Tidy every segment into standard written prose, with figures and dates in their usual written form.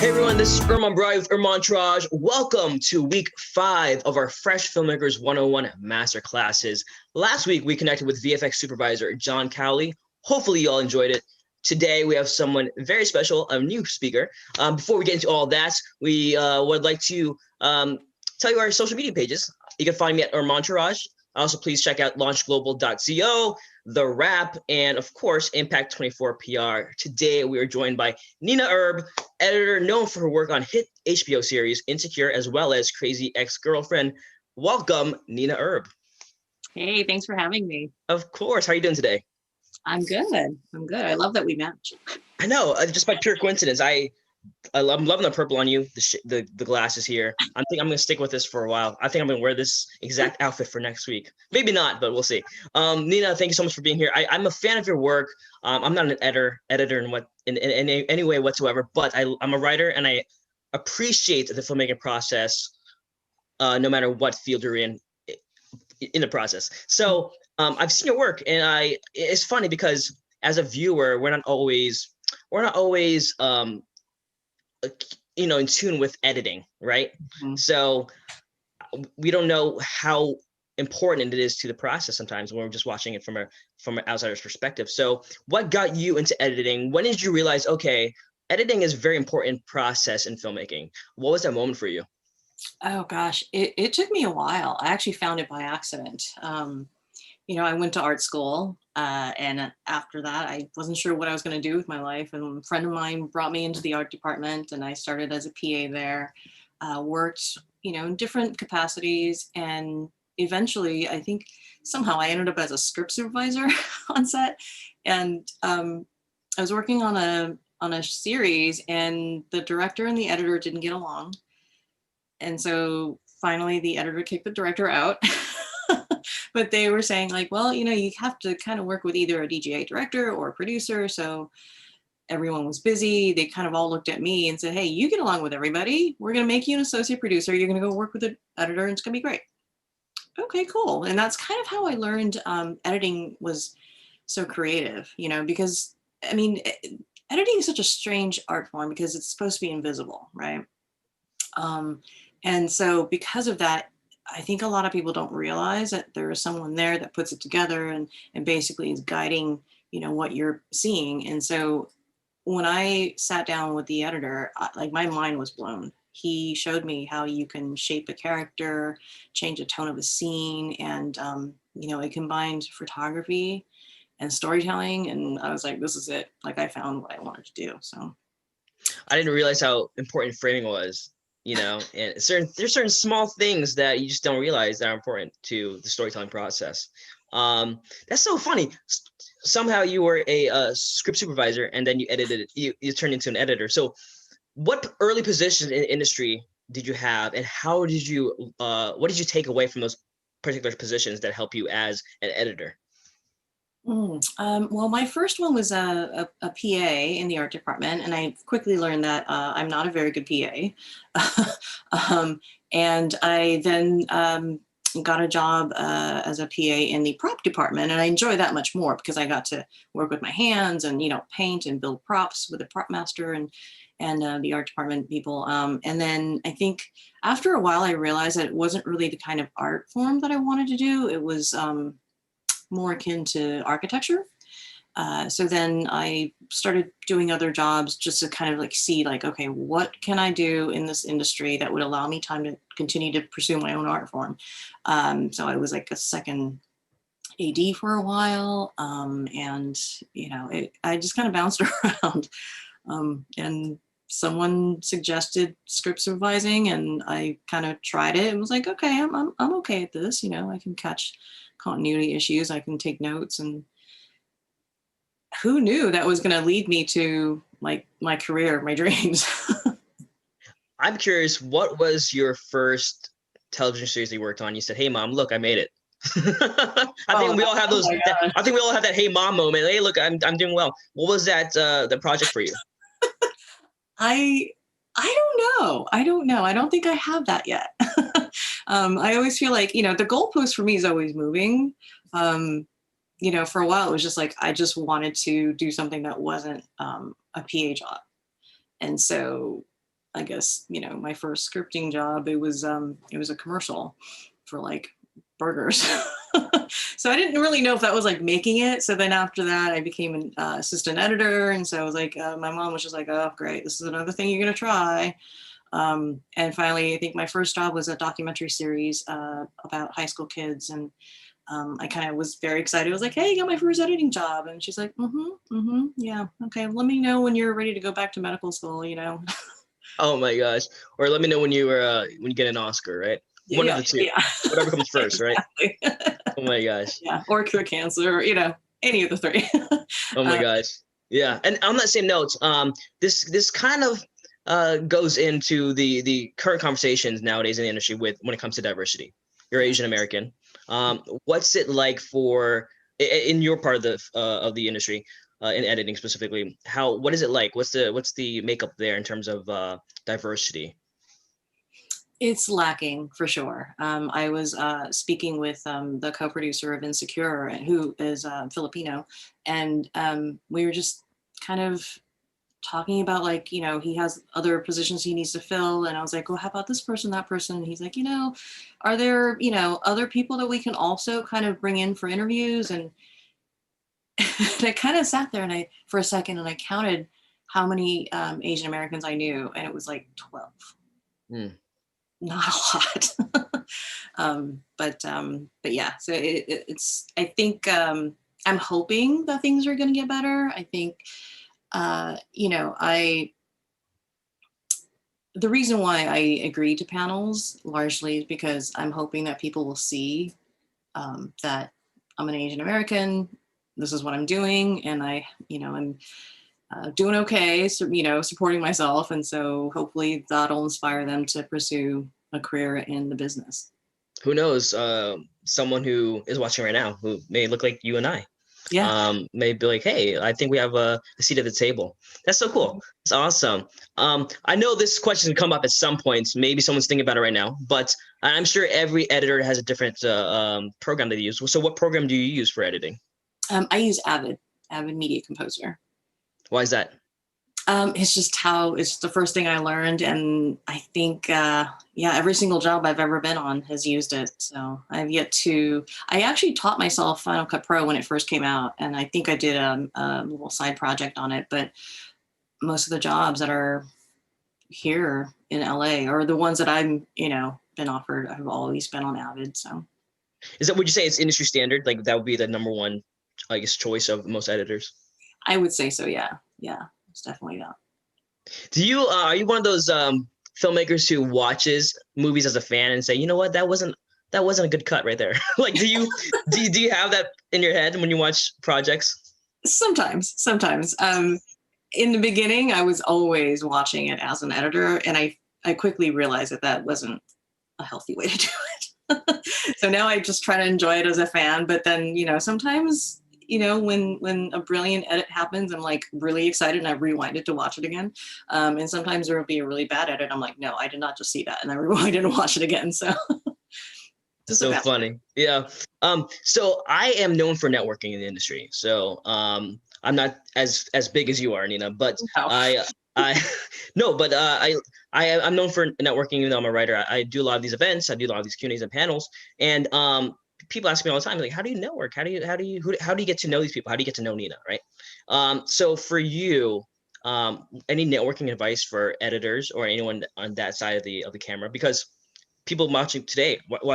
Hey everyone, this is Erman with Erman. Welcome to week 5 of our Fresh Filmmakers 101 Masterclasses. Last week, we connected with VFX supervisor John Cowley. Hopefully you all enjoyed it. Today, we have someone very special, a new speaker. Before we get into all that, we would like to tell you our social media pages. You can find me at Erman. Also, please check out launchglobal.co, The Wrap, and of course, Impact 24 PR. Today, we are joined by Nena Erb, editor known for her work on hit HBO series Insecure, as well as Crazy Ex-Girlfriend. Welcome, Nena Erb. Hey, thanks for having me. Of course. How are you doing today? I'm good. I'm good. I love that we match. I know, just by pure coincidence. I'm loving the purple on you, the glasses here. I think I'm going to stick with this for a while. I think I'm going to wear this exact outfit for next week. Maybe not, but we'll see. Nena, thank you so much for being here. I'm a fan of your work. I'm not an editor in any way whatsoever, but I'm a writer, and I appreciate the filmmaking process, no matter what field you're in the process. So I've seen your work, and it's funny because as a viewer, we're not always in tune with editing, right? Mm-hmm. So we don't know how important it is to the process sometimes when we're just watching it from an outsider's perspective. So what got you into editing? When did you realize, okay, editing is a very important process in filmmaking? What was that moment for you? Oh gosh, it took me a while. I actually found it by accident. I went to art school, and after that, I wasn't sure what I was going to do with my life. And a friend of mine brought me into the art department, and I started as a PA there, worked, in different capacities. And eventually, I think somehow I ended up as a script supervisor on set. And I was working on a series, and the director and the editor didn't get along. And so finally, the editor kicked the director out. But they were saying like, well, you have to kind of work with either a DGA director or a producer. So everyone was busy. They kind of all looked at me and said, hey, you get along with everybody. We're going to make you an associate producer. You're going to go work with the editor, and it's going to be great. Okay, cool. And that's kind of how I learned editing was so creative, because editing is such a strange art form because it's supposed to be invisible, right? And so because of that, I think a lot of people don't realize that there is someone there that puts it together and basically is guiding, what you're seeing. And so when I sat down with the editor, my mind was blown. He showed me how you can shape a character, change the tone of a scene, and, it combined photography and storytelling. And I was like, this is it. Like, I found what I wanted to do. So I didn't realize how important framing was. And there's certain small things that you just don't realize that are important to the storytelling process. That's so funny. Somehow you were a script supervisor, and then you edited it. You turned into an editor. So what early positions in industry did you have, and how did you what did you take away from those particular positions that help you as an editor? Well, my first one was a PA in the art department, and I quickly learned that I'm not a very good PA. And I then got a job as a PA in the prop department, and I enjoy that much more because I got to work with my hands and paint and build props with the prop master and the art department people. And then I think after a while, I realized that it wasn't really the kind of art form that I wanted to do. It was more akin to architecture. So then I started doing other jobs just to kind of see okay, what can I do in this industry that would allow me time to continue to pursue my own art form? So I was like a second AD for a while. And, I just kind of bounced around. And someone suggested script supervising, and I kind of tried it and was like, okay, I'm okay at this. I can catch continuity issues. I can take notes, and who knew that was going to lead me to my career, my dreams. I'm curious, what was your first television series you worked on? You said, hey mom, look, I made it. I think we all have those. I think we all have that hey mom moment. Hey, look, I'm doing well. What was that the project for you? I don't know. I don't think I have that yet. I always feel like, the goalpost for me is always moving. For a while, it was just I just wanted to do something that wasn't a PA job. And so I guess, my first scripting job, it was a commercial for like burgers. So I didn't really know if that was like making it. So then after that, I became an assistant editor. And so I was like, my mom was just like, oh, great. This is another thing you're going to try. And finally, I think my first job was a documentary series about high school kids. And I kind of was very excited. I was like, hey, I got my first editing job. And she's like, yeah, okay. Let me know when you're ready to go back to medical school, Oh my gosh. Or let me know when when you get an Oscar, right? One of Yeah, the two. yeah. Whatever comes first, right? Exactly. Oh my gosh. Yeah, or cure cancer, any of the three. Oh my gosh. Yeah. And on that same note, this kind of goes into the current conversations nowadays in the industry with when it comes to diversity. You're Asian American. What's it like in your part of the industry, in editing specifically? What is it like? What's the makeup there in terms of diversity? It's lacking for sure. I was speaking with the co-producer of Insecure, who is Filipino, and we were just kind of talking about like, he has other positions he needs to fill. And I was like, well, how about this person, that person? And he's like, are there, other people that we can also kind of bring in for interviews? And, and I kind of sat there for a second and I counted how many Asian Americans I knew. And it was like 12. Mm. Not a lot. But yeah, so it's, I think I'm hoping that things are going to get better. I think, the reason why I agree to panels largely is because I'm hoping that people will see that I'm an Asian American. This is what I'm doing, and I'm doing okay. So, supporting myself, and so hopefully that'll inspire them to pursue a career in the business. Who knows? Someone who is watching right now who may look like you and I. Yeah. May be like, hey, I think we have a seat at the table. That's so cool. It's awesome. I know this question come up at some points. Maybe someone's thinking about it right now, but I'm sure every editor has a different program they use. So what program do you use for editing? I use Avid Media Composer. Why is that? It's just it's the first thing I learned. And I think, every single job I've ever been on has used it. So I actually taught myself Final Cut Pro when it first came out. And I think I did a little side project on it, but most of the jobs that are here in LA or the ones that I'm, been offered, I've always been on Avid. So Would you say it's industry standard? Like that would be the number one, I guess, choice of most editors? I would say so. Yeah. Yeah. It's definitely that. Are you one of those filmmakers who watches movies as a fan and say, you know what, that wasn't a good cut right there? Like, do you have that in your head when you watch projects? Sometimes. In the beginning, I was always watching it as an editor, and I quickly realized that wasn't a healthy way to do it. So now I just try to enjoy it as a fan. But then, sometimes, when a brilliant edit happens, I'm like really excited and I rewind it to watch it again. And sometimes there will be a really bad edit. I'm like, no, I did not just see that. And I rewind it and watch it again. So just so funny. Yeah. So I am known for networking in the industry. So I'm not as big as you are, Nena, but no. I'm known for networking, even though I'm a writer. I do a lot of these events. I do a lot of these Q&As and panels. And people ask me all the time, like, how do you network? How do you get to know these people? How do you get to know Nena? Right. So for you, any networking advice for editors or anyone on that side of the camera? Because people watching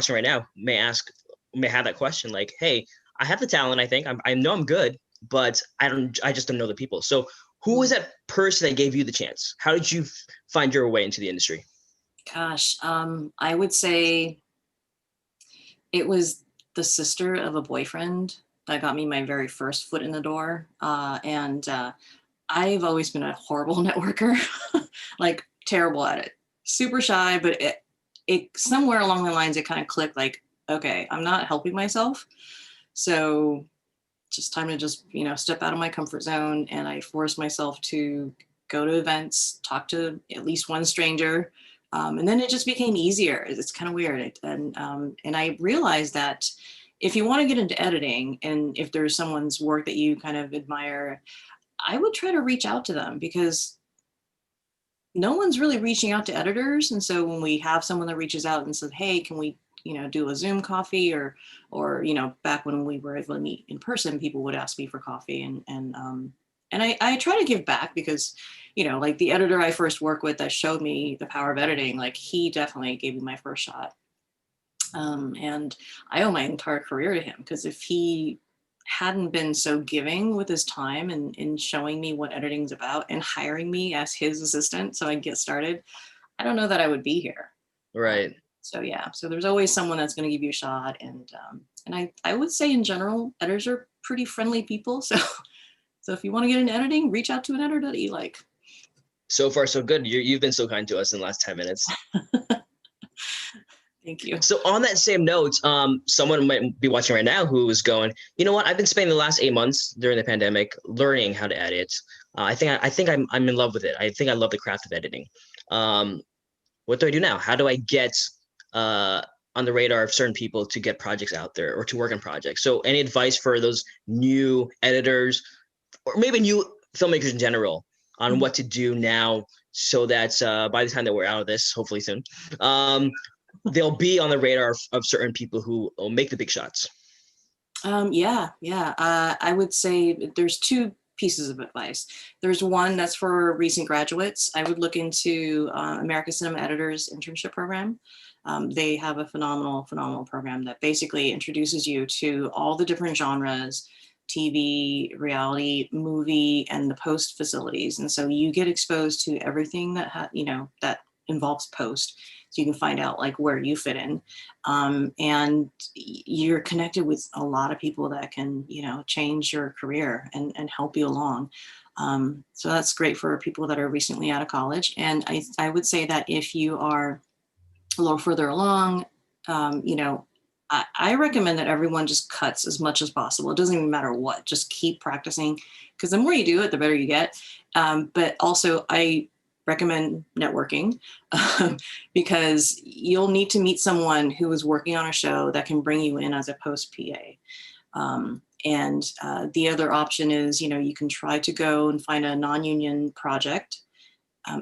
right now may have that question, like, hey, I have the talent. I think I know I'm good, but I just don't know the people. So who was that person that gave you the chance? How did you find your way into the industry? Gosh, I would say it was the sister of a boyfriend that got me my very first foot in the door. And I've always been a horrible networker, like terrible at it, super shy, but it somewhere along the lines, it kind of clicked like, okay, I'm not helping myself. So just time to step out of my comfort zone. And I forced myself to go to events, talk to at least one stranger. And then it just became easier. It's kind of weird. And I realized that if you want to get into editing and if there's someone's work that you kind of admire, I would try to reach out to them because no one's really reaching out to editors. And so when we have someone that reaches out and says, hey, can we, do a Zoom coffee, or, back when we were able to meet in person, people would ask me for coffee, and I try to give back because, like the editor I first worked with that showed me the power of editing, like he definitely gave me my first shot. And I owe my entire career to him, because if he hadn't been so giving with his time and in showing me what editing's about and hiring me as his assistant so I get started, I don't know that I would be here. Right. So yeah, so there's always someone that's going to give you a shot, and I would say in general, editors are pretty friendly people. So if you want to get into editing, reach out to an editor that you like. So far, so good. You've been so kind to us in the last 10 minutes. Thank you. So on that same note, someone might be watching right now who is going, you know what? I've been spending the last 8 months during the pandemic learning how to edit. I think I'm in love with it. I think I love the craft of editing. What do I do now? How do I get on the radar of certain people to get projects out there or to work on projects? So any advice for those new editors or maybe new filmmakers in general on what to do now so that by the time that we're out of this, hopefully soon, they'll be on the radar of certain people who will make the big shots? Yeah. I would say there's two pieces of advice. There's one that's for recent graduates. I would look into American Cinema Editors Internship Program. They have a phenomenal program that basically introduces you to all the different genres, TV, reality, movie, and the post facilities. And so you get exposed to everything that that involves post. So you can find out like where you fit in. And you're connected with a lot of people that can, change your career and help you along. So that's great for people that are recently out of college. And I would say that if you are a little further along, I recommend that everyone just cuts as much as possible. It doesn't even matter what, just keep practicing, because the more you do it, the better you get. But also I recommend networking because you'll need to meet someone who is working on a show that can bring you in as a post PA. And the other option is, you can try to go and find a non-union project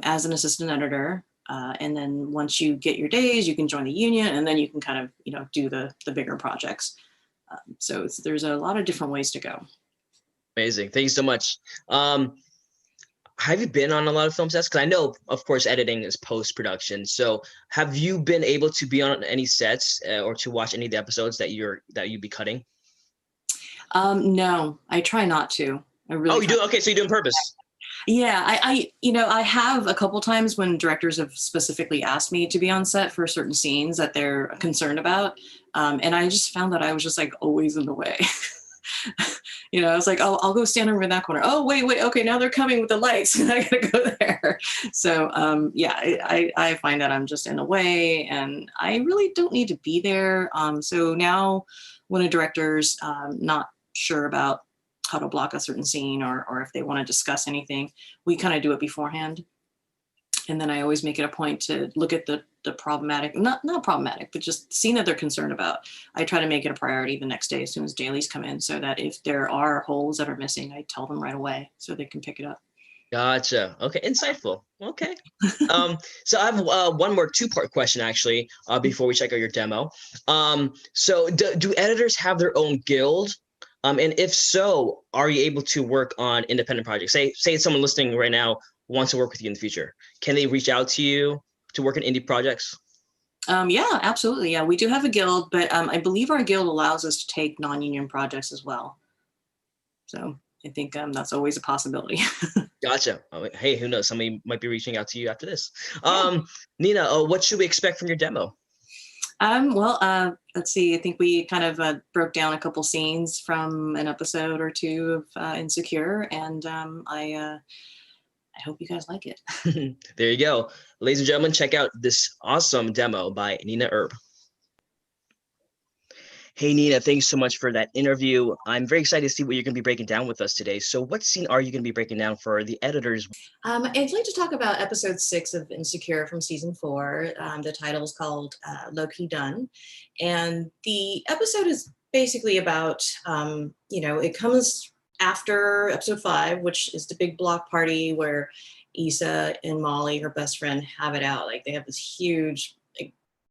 as an assistant editor. And then once you get your days, you can join the union, and then you can kind of, do the bigger projects. So there's a lot of different ways to go. Amazing. Thank you so much. Have you been on a lot of film sets? Because I know, of course, editing is post-production. So have you been able to be on any sets or to watch any of the episodes that you'd be cutting? No, I try not to. I really. Oh, you do? Okay, so you do it on purpose. Yeah, I have a couple times when directors have specifically asked me to be on set for certain scenes that they're concerned about. And I just found that I was just like always in the way. I was like, oh, I'll go stand over in that corner. Oh, wait. Okay, now they're coming with the lights. I gotta go there. So I find that I'm just in the way and I really don't need to be there. So now when a director's not sure about how to block a certain scene or if they want to discuss anything, we kind of do it beforehand. And then I always make it a point to look at the problematic, not problematic, but just the scene that they're concerned about. I try to make it a priority the next day as soon as dailies come in, so that if there are holes that are missing, I tell them right away so they can pick it up. Gotcha. Okay, insightful. Okay. So I have one more two-part question actually before we check out your demo. So do editors have their own guild? And if so, are you able to work on independent projects? Say someone listening right now wants to work with you in the future. Can they reach out to you to work on indie projects? Yeah, absolutely. Yeah, we do have a guild, but I believe our guild allows us to take non-union projects as well. So I think that's always a possibility. Gotcha. Oh, hey, who knows? Somebody might be reaching out to you after this. Yeah. Nena, what should we expect from your demo? Let's see. I think we kind of broke down a couple scenes from an episode or two of Insecure, and I hope you guys like it. There you go. Ladies and gentlemen, check out this awesome demo by Nena Erb. Hey, Nena, thanks so much for that interview. I'm very excited to see what you're going to be breaking down with us today. So what scene are you going to be breaking down for the editors? I'd like to talk about episode 6 of Insecure from season 4. The title is called Low Key Done. And the episode is basically about, it comes after episode 5, which is the big block party where, Issa and Molly, her best friend, have it out. Like they have this huge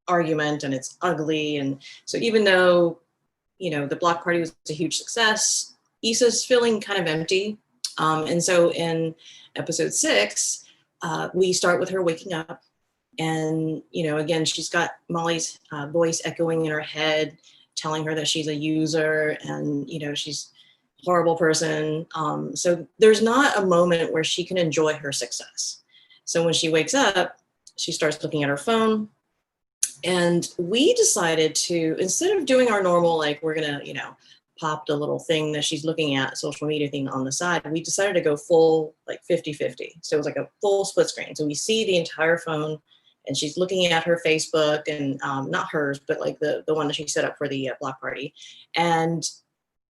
argument and it's ugly. And so even though, the block party was a huge success, Issa's feeling kind of empty. And so in episode 6, we start with her waking up. And, again, she's got Molly's voice echoing in her head, telling her that she's a user and, she's a horrible person. So there's not a moment where she can enjoy her success. So when she wakes up, she starts looking at her phone. And we decided to, instead of doing our normal, like we're going to, pop the little thing that she's looking at, social media thing on the side, we decided to go full like 50-50. So it was like a full split screen. So we see the entire phone and she's looking at her Facebook and not hers, but like the one that she set up for the block party. And,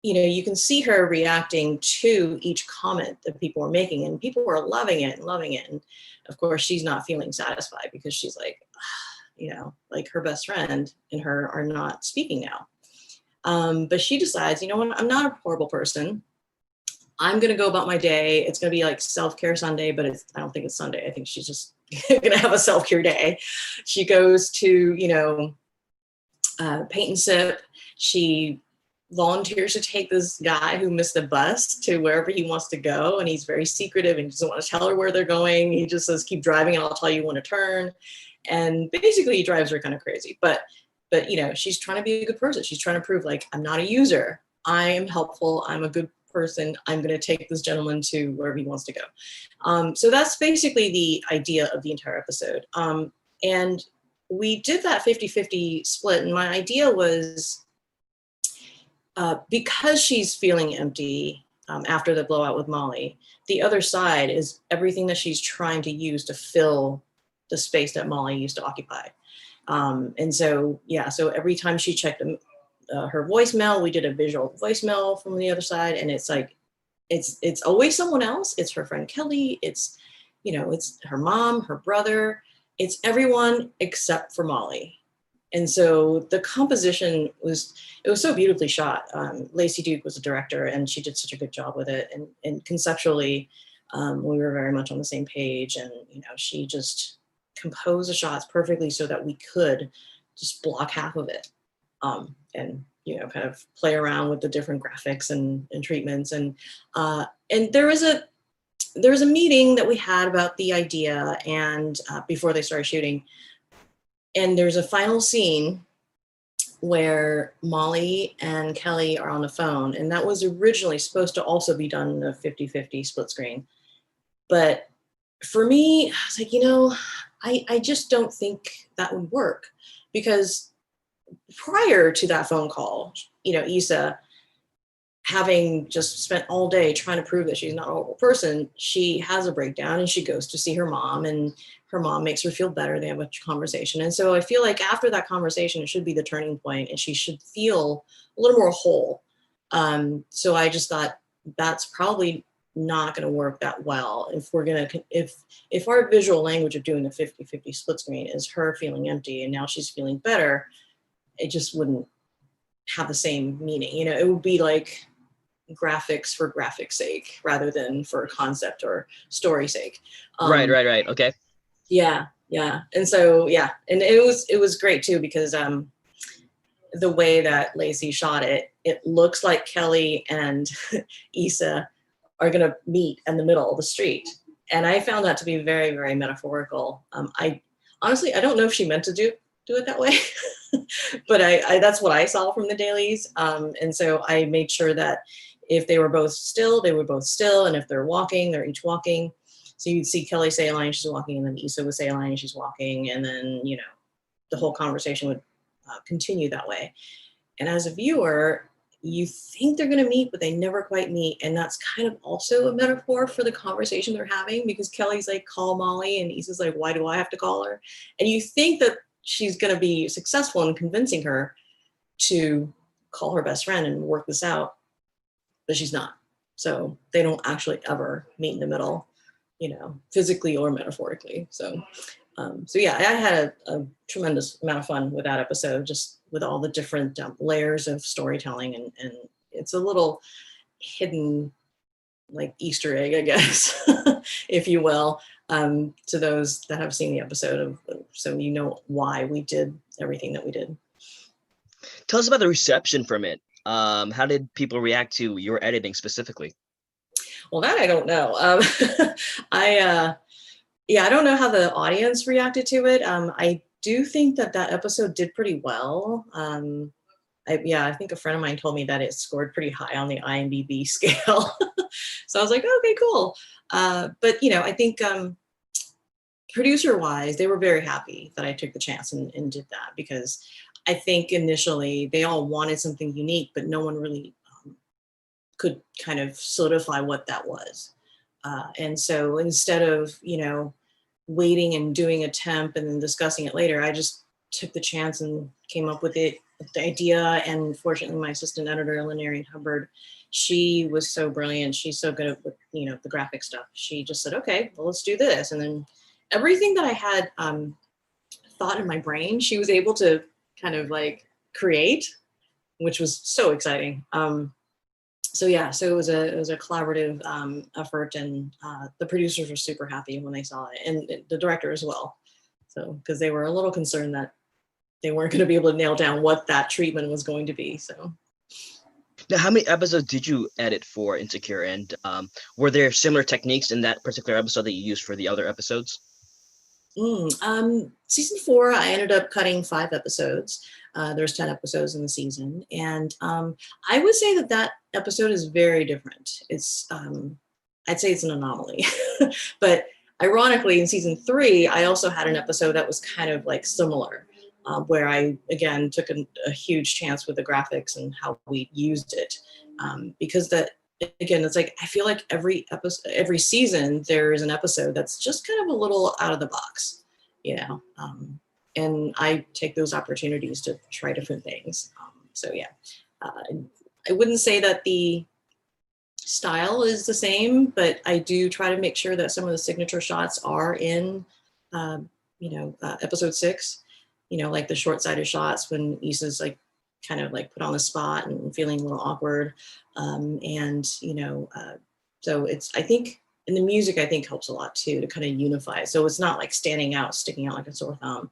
you can see her reacting to each comment that people are making and people are loving it and loving it. And of course, she's not feeling satisfied because she's like, like her best friend and her are not speaking now. But she decides, you know what, I'm not a horrible person. I'm going to go about my day. It's going to be like self-care Sunday, but I don't think it's Sunday. I think she's just going to have a self-care day. She goes to, paint and sip. She volunteers to take this guy who missed the bus to wherever he wants to go. And he's very secretive and doesn't want to tell her where they're going. He just says, keep driving and I'll tell you when to turn. And basically he drives her kind of crazy, but she's trying to be a good person. She's trying to prove like, I'm not a user. I am helpful. I'm a good person. I'm going to take this gentleman to wherever he wants to go. So that's basically the idea of the entire episode. And we did that 50-50 split. And my idea was because she's feeling empty after the blowout with Molly, the other side is everything that she's trying to use to fill the space that Molly used to occupy. And so, so every time she checked her voicemail, we did a visual voicemail from the other side. And it's like, it's always someone else. It's her friend Kelly. It's, it's her mom, her brother. It's everyone except for Molly. And so the composition was so beautifully shot. Lacey Duke was a director and she did such a good job with it. And conceptually, we were very much on the same page. And, she just compose the shots perfectly so that we could just block half of it and kind of play around with the different graphics and treatments and there was a meeting that we had about the idea and before they started shooting, and there's a final scene where Molly and Kelly are on the phone, and that was originally supposed to also be done in a 50-50 split screen. But for me, I was like, I just don't think that would work because prior to that phone call, Issa, having just spent all day trying to prove that she's not a horrible person, she has a breakdown and she goes to see her mom and her mom makes her feel better. They have a conversation. And so I feel like after that conversation, it should be the turning point and she should feel a little more whole. So I just thought that's probably not going to work that well if we're going to if our visual language of doing the 50-50 split screen is her feeling empty and now she's feeling better, it just wouldn't have the same meaning. It would be like graphics for graphics sake rather than for concept or story sake. Right. Okay. Yeah. And so and it was great too because the way that Lacey shot it looks like Kelly and Issa are going to meet in the middle of the street. And I found that to be very, very metaphorical. I honestly, I don't know if she meant to do it that way, but I that's what I saw from the dailies. And so I made sure that if they were both still, they were both still. And if they're walking, they're each walking. So you'd see Kelly say a line, she's walking, and then Issa would say a line, she's walking. And then, the whole conversation would continue that way. And as a viewer, you think they're going to meet, but they never quite meet. And that's kind of also a metaphor for the conversation they're having because Kelly's like, call Molly. And Issa's like, why do I have to call her? And you think that she's going to be successful in convincing her to call her best friend and work this out, but she's not. So they don't actually ever meet in the middle, physically or metaphorically. So I had a tremendous amount of fun with that episode, just with all the different layers of storytelling. And it's a little hidden like Easter egg, I guess, if you will, to those that have seen the episode so you know why we did everything that we did. Tell us about the reception from it. How did people react to your editing specifically? Well, that I don't know. I don't know how the audience reacted to it. I do think that episode did pretty well. I think a friend of mine told me that it scored pretty high on the IMDb scale. So I was like, okay, cool. But I think producer-wise, they were very happy that I took the chance and did that, because I think initially they all wanted something unique, but no one really could kind of solidify what that was. And so instead of, waiting and doing a temp and then discussing it later, I just took the chance and came up with the idea. And fortunately, my assistant editor, Lynarian Hubbard, she was so brilliant. She's so good at, the graphic stuff. She just said, okay, well, let's do this. And then everything that I had thought in my brain, she was able to kind of like create, which was so exciting. So it was a collaborative effort, and the producers were super happy when they saw it, and the director as well. So, because they were a little concerned that they weren't going to be able to nail down what that treatment was going to be. So, now, how many episodes did you edit for Insecure, and were there similar techniques in that particular episode that you used for the other episodes? Season 4, I ended up cutting 5 episodes. There's 10 episodes in the season. And I would say that episode is very different. It's, I'd say it's an anomaly. But ironically, in season 3, I also had an episode that was kind of like similar, where I, again, took a huge chance with the graphics and how we used it. Because again, it's like, I feel like every season there is an episode that's just kind of a little out of the box, and I take those opportunities to try different things. I wouldn't say that the style is the same, but I do try to make sure that some of the signature shots are in, episode 6, like the short-sighted shots when Issa's like kind of like put on the spot and feeling a little awkward. So I think, and the music I think helps a lot too, to kind of unify. So it's not like sticking out like a sore thumb.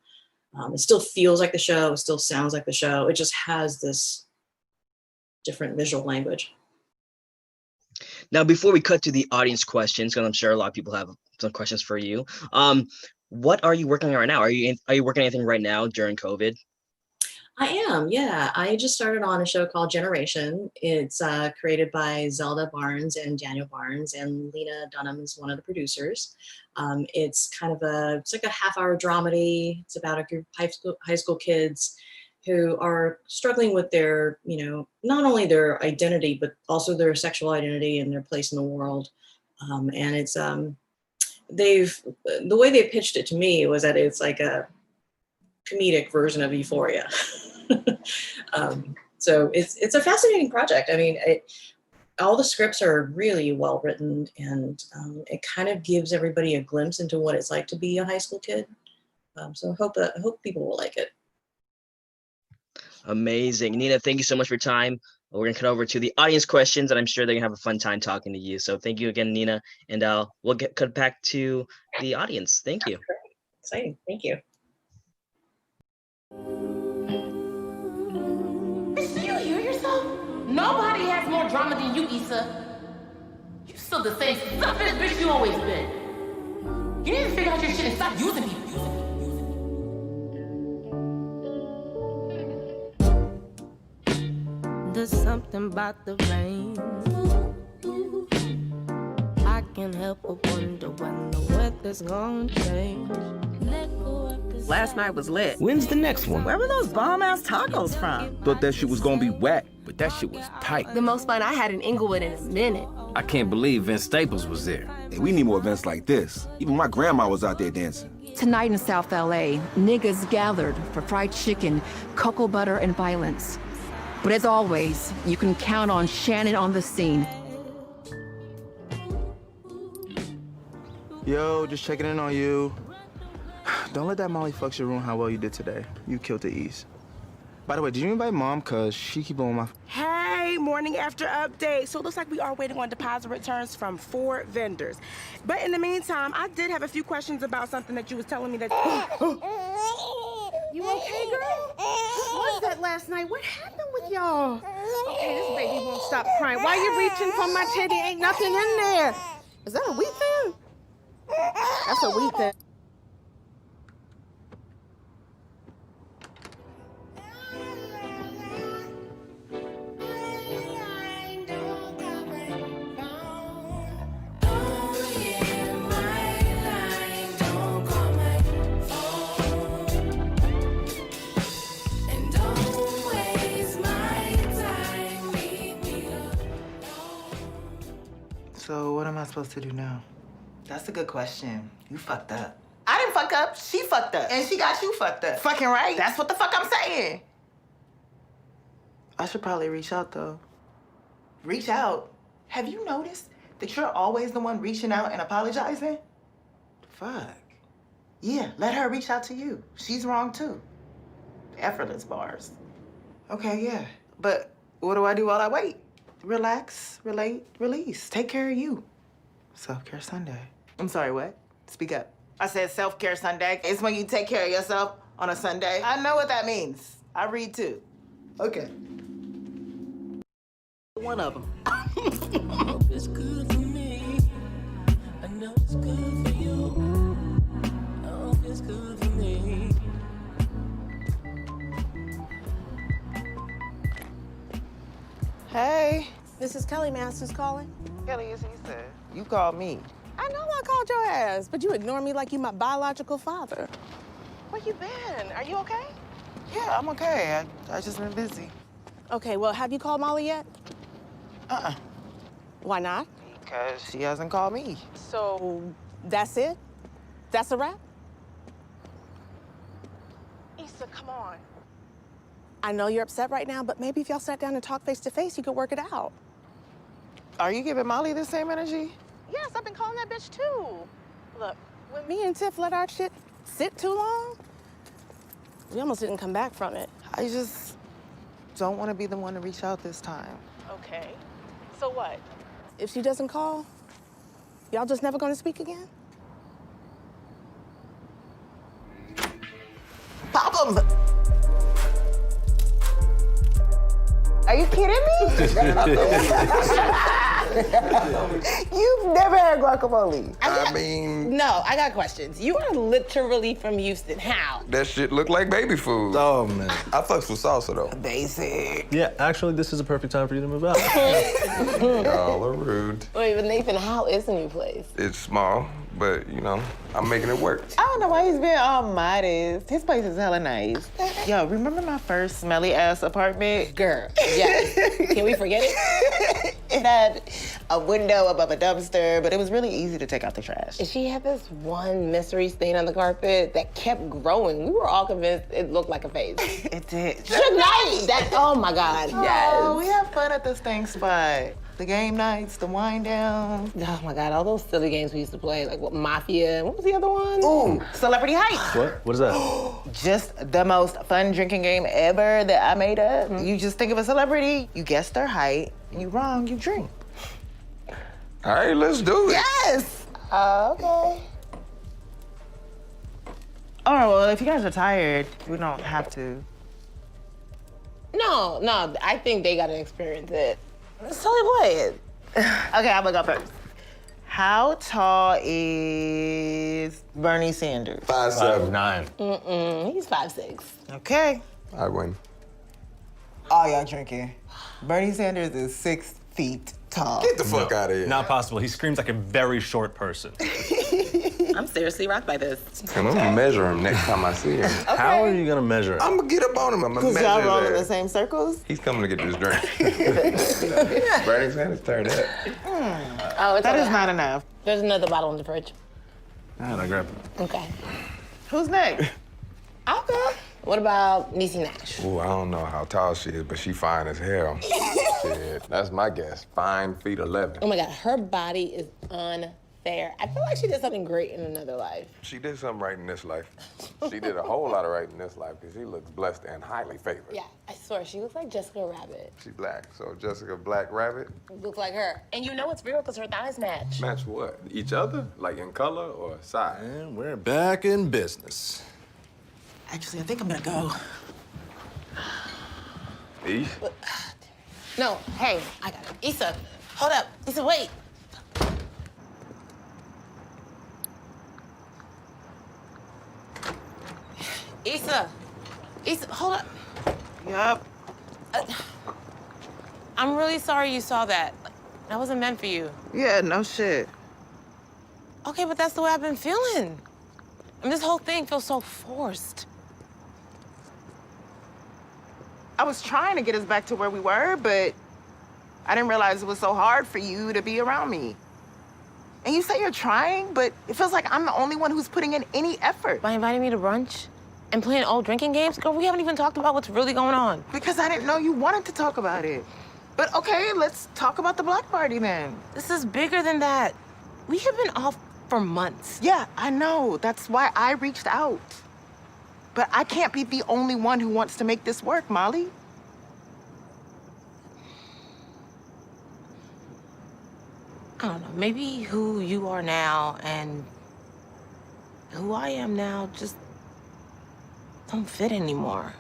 It still feels like the show, it still sounds like the show. It just has this different visual language. Now, before we cut to the audience questions, because I'm sure a lot of people have some questions for you, what are you working on right now? Are you working on anything right now during COVID? I am, yeah. I just started on a show called Generation. It's created by Zelda Barnes and Daniel Barnes, and Lena Dunham is one of the producers. It's kind of it's like a half-hour dramedy. It's about a group of high school kids who are struggling with their, not only their identity, but also their sexual identity and their place in the world. And it's, the way they pitched it to me was that it's like a comedic version of Euphoria. So it's a fascinating project. I mean, all the scripts are really well written, and it kind of gives everybody a glimpse into what it's like to be a high school kid. So I hope people will like it. Amazing. Nena, thank you so much for your time. We're going to cut over to the audience questions, and I'm sure they're going to have a fun time talking to you. So thank you again, Nena, and we'll cut back to the audience. Thank you. Exciting. Thank you. Bitch, do you hear yourself? Nobody has more drama than you, Issa. You still the same selfish bitch you always been. You need to figure out your shit and stop using people. There's something about the rain. I can't help but wonder when the weather's gonna change. Last night was lit. When's the next one? Where were those bomb-ass tacos from? Thought that shit was gonna be whack, but that shit was tight. The most fun I had in Inglewood in a minute. I can't believe Vince Staples was there. Hey, we need more events like this. Even my grandma was out there dancing. Tonight in South LA, niggas gathered for fried chicken, cocoa butter, and violence. But as always, you can count on Shannon on the scene. Yo, just checking in on you. Don't let that Molly fuck shit ruin how well you did today. You killed the East. By the way, did you invite Mom? Cause she keep blowing my... Hey, morning after update. So it looks like we are waiting on deposit returns from 4 vendors. But in the meantime, I did have a few questions about something that you was telling me that... You okay, girl? What was that last night? What happened with y'all? Okay, this baby won't stop crying. Why you reaching for my teddy? Ain't nothing in there. Is that a wheat thing? That's a wheat thing. So what am I supposed to do now? That's a good question. You fucked up. I didn't fuck up. She fucked up. And she got you fucked up. Fucking right. That's what the fuck I'm saying. I should probably reach out, though. Reach out? Have you noticed that you're always the one reaching out and apologizing? Fuck. Yeah, let her reach out to you. She's wrong, too. Effortless bars. Okay, yeah. But what do I do while I wait? Relax, relate, release. Take care of you. Self-care Sunday. I'm sorry, what? Speak up. I said self-care Sunday. It's when you take care of yourself on a Sunday. I know what that means. I read too. Okay. One of them. It's good for me. I know it's good for you. I hope it's good for me. Hey. This is Kelly Masters calling. Kelly, it's Issa. You called me. I know I called your ass, but you ignore me like you my biological father. Where you been? Are you okay? Yeah, I'm okay. I just been busy. Okay, well, have you called Molly yet? Uh-uh. Why not? Because she hasn't called me. So, that's it? That's a wrap? Issa, come on. I know you're upset right now, but maybe if y'all sat down and talked face to face, you could work it out. Are you giving Molly the same energy? Yes, I've been calling that bitch too. Look, when me and Tiff let our shit sit too long, we almost didn't come back from it. I just don't want to be the one to reach out this time. Okay. So what? If she doesn't call, y'all just never gonna speak again? Pop 'em! Are you kidding me? You've never had guacamole. I mean... No, I got questions. You are literally from Houston. How? That shit look like baby food. Oh, man. I fucks with salsa, though. Basic. Yeah, actually, this is a perfect time for you to move out. Y'all are rude. Wait, but Nathan, how is the new place? It's small, but, you know, I'm making it work. I don't know why he's being all modest. His place is hella nice. Yo, remember my first smelly-ass apartment? Girl, yes. Can we forget it? It had a window above a dumpster, but it was really easy to take out the trash. And she had this one mystery stain on the carpet that kept growing. We were all convinced it looked like a face. It did. Suge Knight! Oh my God, yes. Oh, we have fun at the Stink Spot. The game nights, the wind downs. Oh my God, all those silly games we used to play, like what, Mafia, what was the other one? Ooh, Celebrity Heights. What is that? Just the most fun drinking game ever that I made up. You just think of a celebrity, you guess their height, and you wrong, you drink. All right, let's do it. Yes! Okay. All right, well, if you guys are tired, we don't have to. No, I think they gotta experience it. Sully, what? Okay, I'm gonna go first. How tall is Bernie Sanders? 5'7". 5'9". He's 5'6". Okay. I win. All y'all drinking. Bernie Sanders is 6 feet tall. Get the fuck out of here. Not possible. He screams like a very short person. I'm seriously rocked by this. And I'm gonna measure him next time I see him. Okay. How are you gonna measure it? I'm gonna get up on him. I'm gonna measure Because y'all roll in the that. same circles? He's coming to get this drink. Bernie Sanders, turn up. Oh, it's That okay. is not enough. There's another bottle in the fridge. All right, I grab it. Okay. Who's next? I'll go. What about Niecy Nash? Ooh, I don't know how tall she is, but she fine as hell. Shit, that's my guess. 5'11". Oh my God, her body is on fair. I feel like she did something great in another life. She did something right in this life. She did a whole lot of right in this life because she looks blessed and highly favored. Yeah, I swear, she looks like Jessica Rabbit. She black, so Jessica Black Rabbit. Looks like her. And you know it's real because her thighs match. Match what? Each other? Like in color or size? And we're back in business. Actually, I think I'm gonna go. East? No, hey, I got it. Issa, hold up. Issa, wait. Issa, hold up. Yup. I'm really sorry you saw that. That wasn't meant for you. Yeah, no shit. Okay, but that's the way I've been feeling. I mean, this whole thing feels so forced. I was trying to get us back to where we were, but I didn't realize it was so hard for you to be around me. And you say you're trying, but it feels like I'm the only one who's putting in any effort. By inviting me to brunch and playing old drinking games? Girl, we haven't even talked about what's really going on. Because I didn't know you wanted to talk about it. But okay, let's talk about the block party then. This is bigger than that. We have been off for months. Yeah, I know. That's why I reached out. But I can't be the only one who wants to make this work, Molly. I don't know, maybe who you are now and who I am now just don't fit anymore.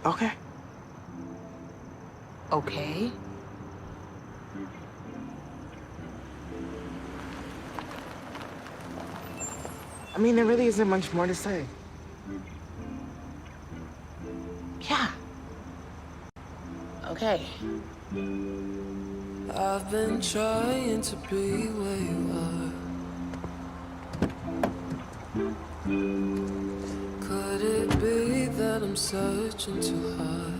Okay. Okay. I mean, there really isn't much more to say. Yeah. Okay. I've been trying to be where you are. Could it be that I'm searching too hard?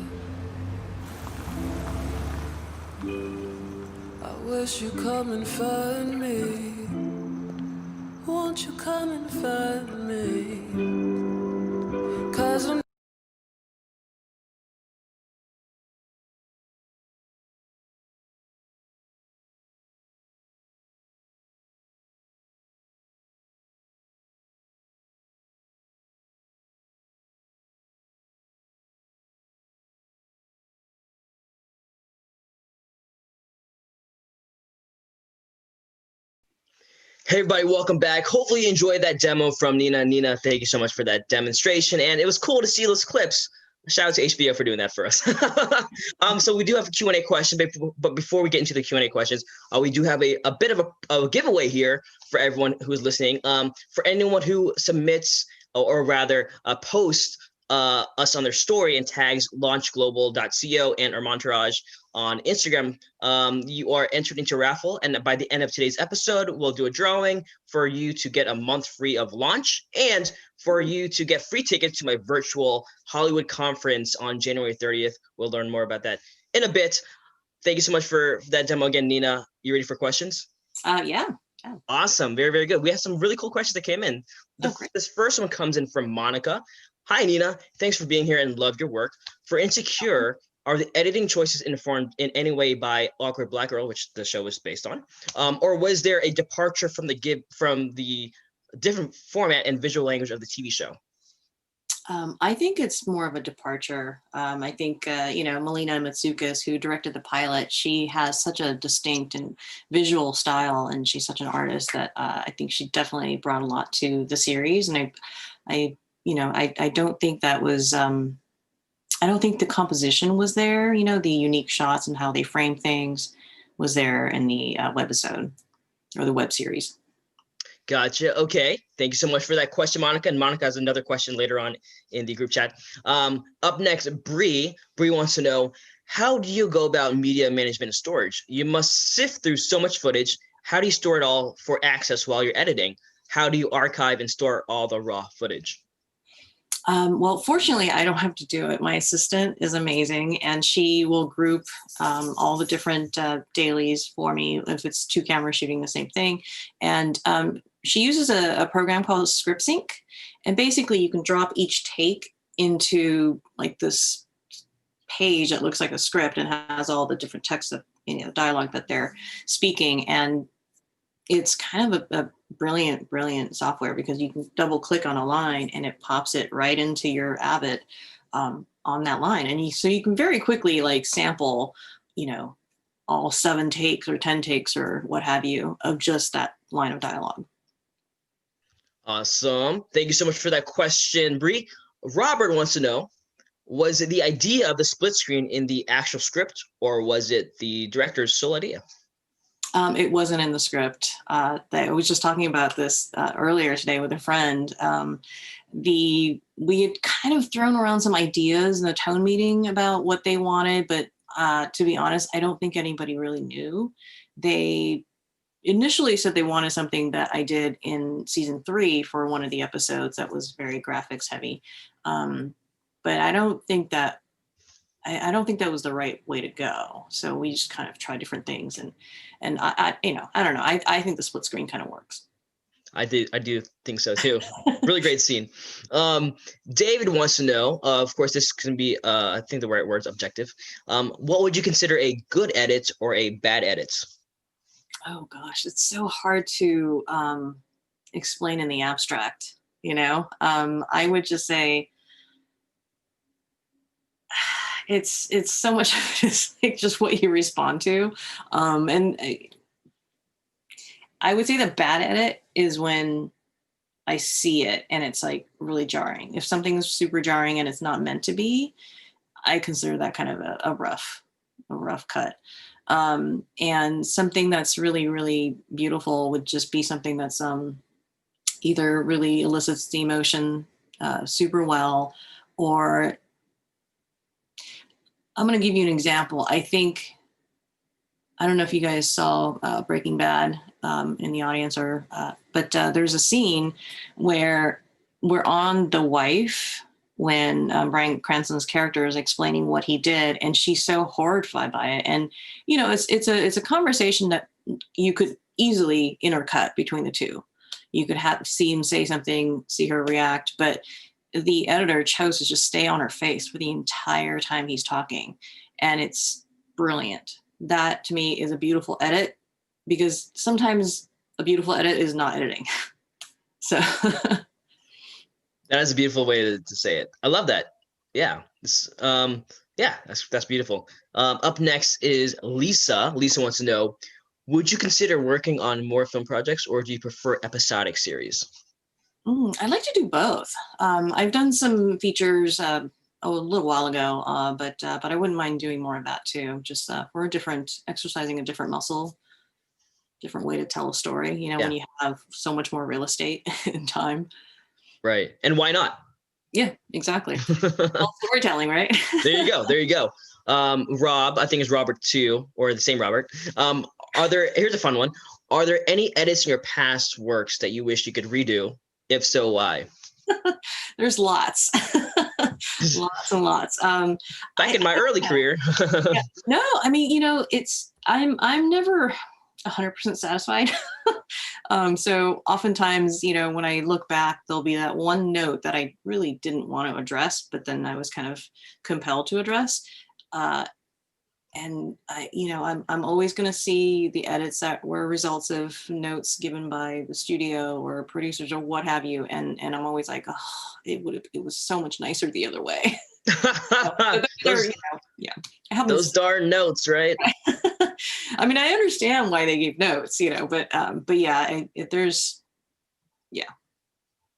I wish you'd come and find me. Won't you come and find me? 'Cause I'm Hey everybody, welcome back. Hopefully you enjoyed that demo from Nena. Nena, thank you so much for that demonstration. And it was cool to see those clips. Shout out to HBO for doing that for us. So we do have a Q&A question, but before we get into the Q&A questions, we do have a bit of a giveaway here for everyone who's listening. For anyone who submits or rather posts us on their story and tags launchglobal.co and Erman on Instagram, you are entered into a raffle, and by the end of today's episode, we'll do a drawing for you to get a month free of Launch and for you to get free tickets to my virtual Hollywood conference on January 30th. We'll learn more about that in a bit. Thank you so much for that demo again, Nena. You ready for questions? Yeah. Awesome. Very, very good. We have some really cool questions that came in. This first one comes in from Monica. Hi, Nena. Thanks for being here and love your work. For Insecure, are the editing choices informed in any way by Awkward Black Girl, which the show is based on? Or was there a departure from the different format and visual language of the TV show? I think it's more of a departure. I think, Melina Matsoukas, who directed the pilot, she has such a distinct and visual style, and she's such an artist that I think she definitely brought a lot to the series. And I don't think that was, I don't think the composition was there, the unique shots and how they frame things was there in the webisode or the web series. Gotcha. Okay. Thank you so much for that question, Monica. And Monica has another question later on in the group chat. Up next, Bree. Bree wants to know, how do you go about media management and storage? You must sift through so much footage. How do you store it all for access while you're editing? How do you archive and store all the raw footage? Well, fortunately, I don't have to do it. My assistant is amazing, and she will group all the different dailies for me if it's two cameras shooting the same thing. And she uses a program called ScriptSync, and basically you can drop each take into like this page that looks like a script and has all the different text of dialogue that they're speaking. And it's kind of a brilliant software, because you can double click on a line and it pops it right into your Avid on that line. And so you can very quickly like sample, all 7 takes or 10 takes or what have you of just that line of dialogue. Awesome. Thank you so much for that question, Bree. Robert wants to know, was it the idea of the split screen in the actual script, or was it the director's sole idea? It wasn't in the script. I was just talking about this earlier today with a friend. We had kind of thrown around some ideas in the tone meeting about what they wanted, but to be honest, I don't think anybody really knew. They initially said they wanted something that I did in season 3 for one of the episodes that was very graphics heavy. But I don't think that was the right way to go. So we just kind of tried different things, and I don't know. I think the split screen kind of works. I do think so too. Really great scene. David wants to know, of course, this can be, I think the right word is objective. What would you consider a good edit or a bad edit? Oh gosh, it's so hard to explain in the abstract. I would just say it's so much it's like just what you respond to, and I would say the bad edit is when I see it and it's like really jarring. If something is super jarring and it's not meant to be, I consider that kind of a rough cut. And something that's really, really beautiful would just be something that's either really elicits the emotion super well, or I'm going to give you an example. I don't know if you guys saw Breaking Bad in the audience, but there's a scene where we're on the wife when Bryan Cranston's character is explaining what he did, and she's so horrified by it. And it's a conversation that you could easily intercut between the two. You could see him say something, see her react, but the editor chose to just stay on her face for the entire time he's talking, and it's brilliant. That to me is a beautiful edit, because sometimes a beautiful edit is not editing. So that is a beautiful way to say it. I love that. Yeah. That's beautiful. Up next is Lisa. Lisa wants to know, would you consider working on more film projects, or do you prefer episodic series? I'd like to do both. I've done some features a little while ago, but I wouldn't mind doing more of that too. Just for exercising a different muscle, different way to tell a story. When you have so much more real estate and time. Right, and why not? Yeah, exactly. Well, storytelling, right? There you go. Rob, I think it's Robert too, or the same Robert. Here's a fun one. Are there any edits in your past works that you wish you could redo? If so, why? There's lots. Lots and lots. Back in my early career. Yeah. No, I mean, I'm never 100% satisfied. So oftentimes, when I look back, there'll be that one note that I really didn't want to address, but then I was kind of compelled to address. And I'm always going to see the edits that were results of notes given by the studio or producers or what have you, and I'm always like, oh, it was so much nicer the other way. Those darn notes, right? I mean, I understand why they gave notes, but yeah,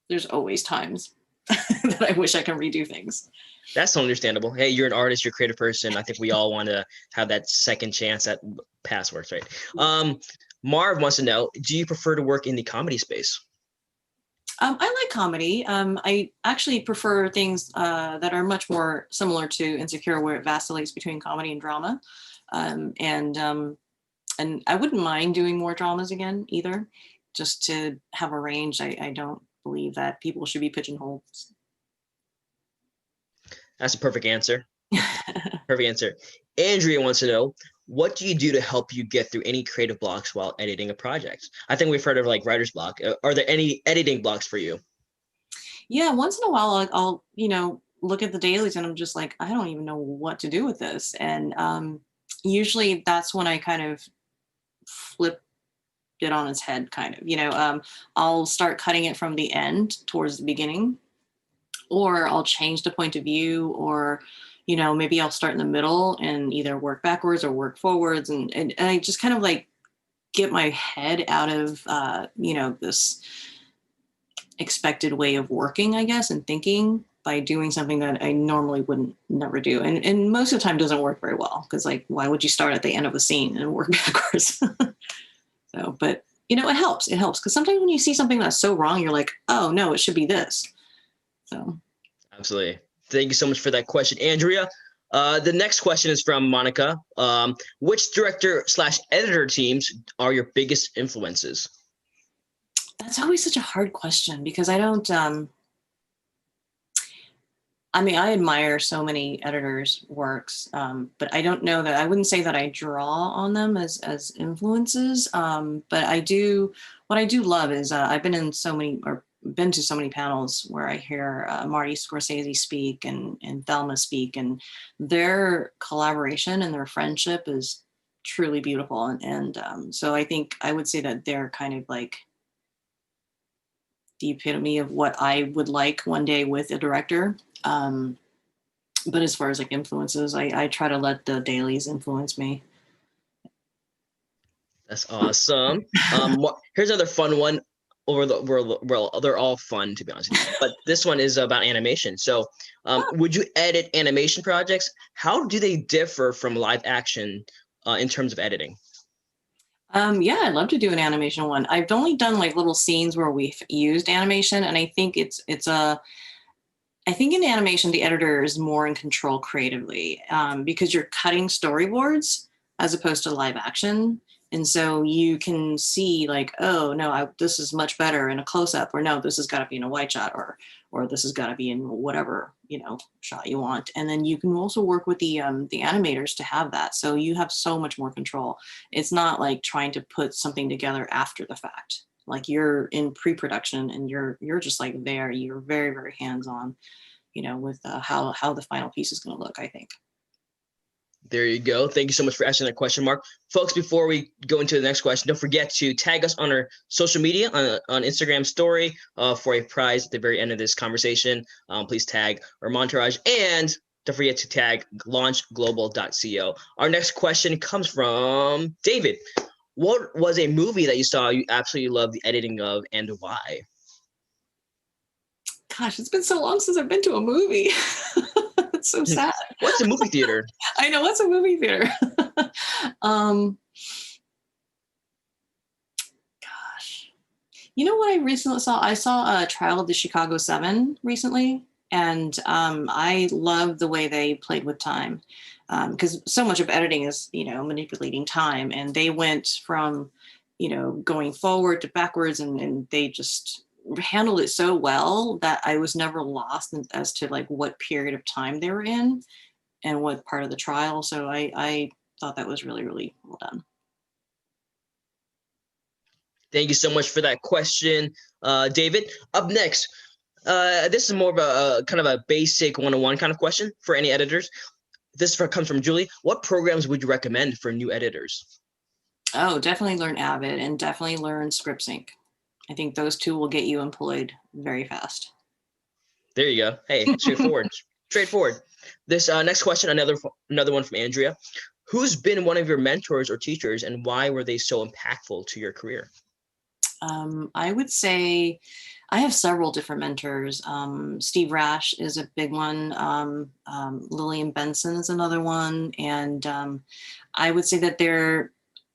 there's always times that I wish I can redo things. That's understandable. Hey, you're an artist, you're a creative person. I think we all want to have that second chance at past works, right? Marv wants to know, do you prefer to work in the comedy space? I like comedy. I actually prefer things that are much more similar to Insecure, where it vacillates between comedy and drama. And I wouldn't mind doing more dramas again either, just to have a range. I don't believe that people should be pigeonholed. That's a perfect answer. Perfect answer. Andrea wants to know, what do you do to help you get through any creative blocks while editing a project? I think we've heard of like writer's block. Are there any editing blocks for you? Yeah, once in a while I'll look at the dailies and I'm just like, I don't even know what to do with this. And usually that's when I kind of flip it on its head, kind of, I'll start cutting it from the end towards the beginning, or I'll change the point of view, or, maybe I'll start in the middle and either work backwards or work forwards. And I just kind of like get my head out of, this expected way of working, I guess, and thinking by doing something that I normally wouldn't never do. And most of the time doesn't work very well, because like, why would you start at the end of a scene and work backwards? So, but it helps. It helps because sometimes when you see something that's so wrong, you're like, oh no, it should be this. So. Absolutely. Thank you so much for that question, Andrea. The next question is from Monica. Which director/editor teams are your biggest influences? That's always such a hard question because I don't, I admire so many editors' works, but I don't know that I wouldn't say that I draw on them as influences. But what I do love is I've been been to so many panels where I hear Marty Scorsese speak and Thelma speak, and their collaboration and their friendship is truly beautiful. And so I think I would say that they're kind of like the epitome of what I would like one day with a director. But as far as like influences, I try to let the dailies influence me. That's awesome. Here's another fun one. Well, they're all fun to be honest with you, but this one is about animation. So, would you edit animation projects? How do they differ from live action in terms of editing? Yeah, I'd love to do an animation one. I've only done like little scenes where we've used animation, and I think I think in animation, the editor is more in control creatively because you're cutting storyboards as opposed to live action. And so you can see like, oh, no, this is much better in a close-up, or no, this has got to be in a wide shot, or this has got to be in whatever, shot you want. And then you can also work with the animators to have that. So you have so much more control. It's not like trying to put something together after the fact. Like you're in pre-production and you're just like there. You're very, very hands-on, with how the final piece is going to look, I think. There you go. Thank you so much for asking that question, Mark. Folks, before we go into the next question, don't forget to tag us on our social media on Instagram story for a prize at the very end of this conversation. Please tag Erman, and don't forget to tag launchglobal.co. Our next question comes from David. What was a movie that you saw you absolutely loved the editing of, and why? Gosh, it's been so long since I've been to a movie. It's so sad. What's a movie theater? I know, what's a movie theater? Gosh. You know what I recently saw? I saw a Trial of the Chicago 7 recently, and I love the way they played with time because so much of editing is, manipulating time, and they went from, going forward to backwards, and they just handled it so well that I was never lost as to like what period of time they were in and what part of the trial. So I thought that was really, really well done. Thank you so much for that question, David. Up next, this is more of a kind of a basic one-on-one kind of question for any editors. This comes from Julie. What programs would you recommend for new editors? Oh, definitely learn Avid and definitely learn ScriptSync. I think those two will get you employed very fast. There you go. Hey, straightforward. This next question, another one from Andrea. Who's been one of your mentors or teachers, and why were they so impactful to your career? I would say I have several different mentors. Steve Rash is a big one. Lillian Benson is another one. And I would say that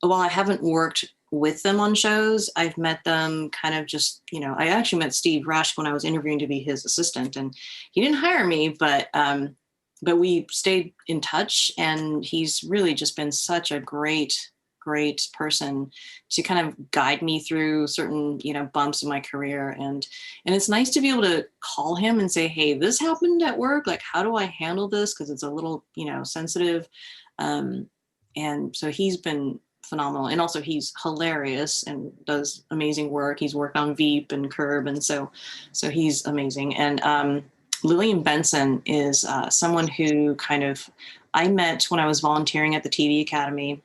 while I haven't worked with them on shows, I've met them kind of just, I actually met Steve Rash when I was interviewing to be his assistant, and he didn't hire me, but we stayed in touch, and he's really just been such a great person to kind of guide me through certain, bumps in my career. And it's nice to be able to call him and say, hey, this happened at work. Like, how do I handle this? Because it's a little, sensitive. And so he's been phenomenal. And also he's hilarious and does amazing work. He's worked on Veep and Curb. And so he's amazing. And Lillian Benson is someone who I met when I was volunteering at the TV Academy.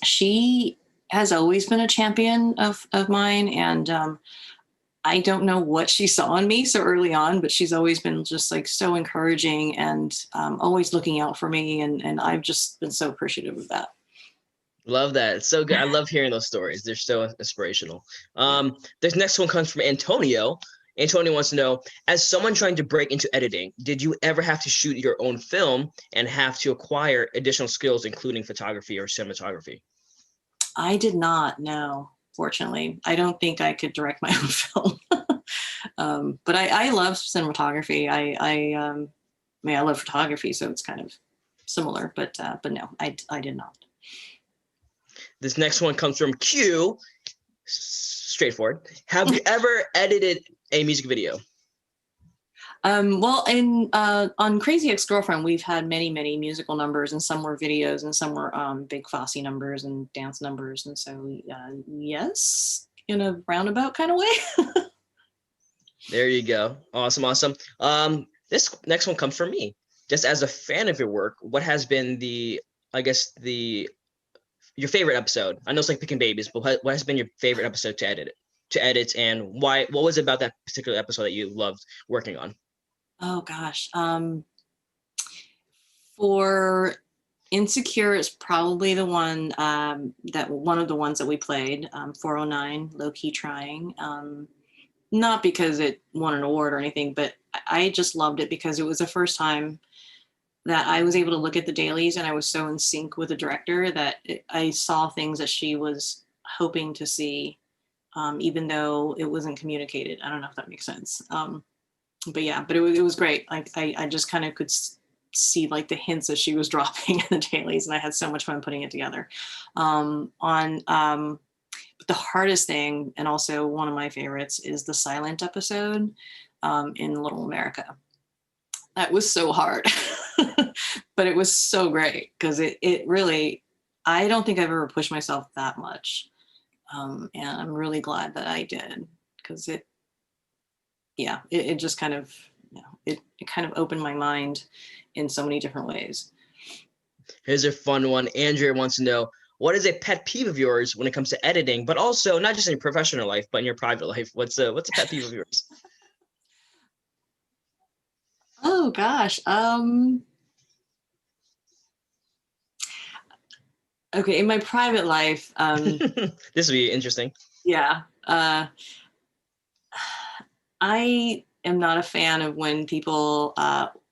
She has always been a champion of mine. And I don't know what she saw in me so early on, but she's always been just like so encouraging and always looking out for me. And I've just been so appreciative of that. Love that. It's so good. I love hearing those stories. They're so inspirational. This next one comes from Antonio. Antonio wants to know, as someone trying to break into editing, did you ever have to shoot your own film and have to acquire additional skills, including photography or cinematography? I did not, no. Fortunately, I don't think I could direct my own film. But I love cinematography. I mean, I love photography, so it's kind of similar. But no, I did not. This next one comes from Q. Straightforward. Have you ever edited a music video? Well, on Crazy Ex-Girlfriend, we've had many musical numbers, and some were videos, and some were big Fosse numbers and dance numbers. And so, yes, in a roundabout kind of way. There you go. Awesome. This next one comes from me. Just as a fan of your work, what has been your favorite episode? I know it's like picking babies, but what has been your favorite episode to edit, and why? What was it about that particular episode that you loved working on? Oh gosh. For Insecure is probably the one one of the ones that we played, 409, Low Key Trying. Not because it won an award or anything, but I just loved it because it was the first time that I was able to look at the dailies, and I was so in sync with the director that I saw things that she was hoping to see, even though it wasn't communicated. I don't know if that makes sense. But it was great. Like I just kind of could see like the hints that she was dropping in the dailies, and I had so much fun putting it together. But the hardest thing, and also one of my favorites, is the silent episode in Little America. That was so hard, but it was so great because it really, I don't think I've ever pushed myself that much. And I'm really glad that I did, because it just kind of, it kind of opened my mind in so many different ways. Here's a fun one. Andrea wants to know, what is a pet peeve of yours when it comes to editing, but also not just in your professional life, but in your private life? What's a pet peeve of yours? Oh gosh. Okay, in my private life, this will be interesting. Yeah. I am not a fan of when people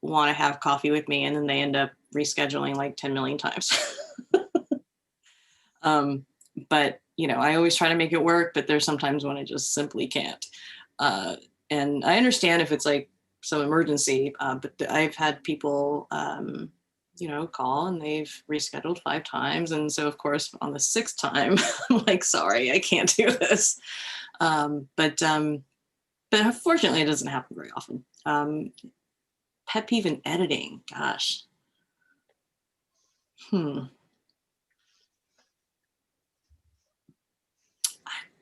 want to have coffee with me and then they end up rescheduling like 10 million times. But I always try to make it work, but there's sometimes when I just simply can't. And I understand if it's like some emergency, but I've had people, call and they've rescheduled 5 times. And so of course on the 6th time, I'm like, sorry, I can't do this. But unfortunately it doesn't happen very often. Pet peeve in editing, gosh.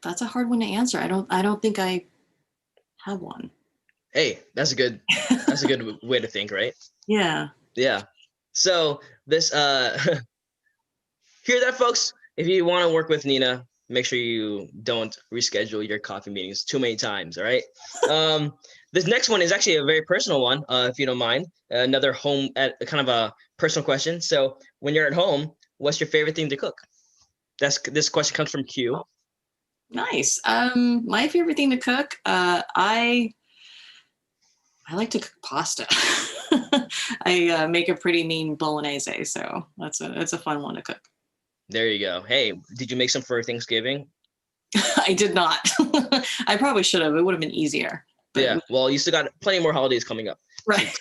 That's a hard one to answer. I don't think I have one. Hey, that's a good way to think, right? Yeah. Yeah. So this hear that, folks? If you want to work with Nena, make sure you don't reschedule your coffee meetings too many times, all right? This next one is actually a very personal one, if you don't mind. Another kind of a personal question. So when you're at home, what's your favorite thing to cook? This question comes from Q. Nice. My favorite thing to cook, I like to cook pasta. I make a pretty mean bolognese, so that's a fun one to cook. There you go. Hey, did you make some for Thanksgiving? I did not. I probably should have. It would have been easier. Yeah. Well, you still got plenty more holidays coming up. Right.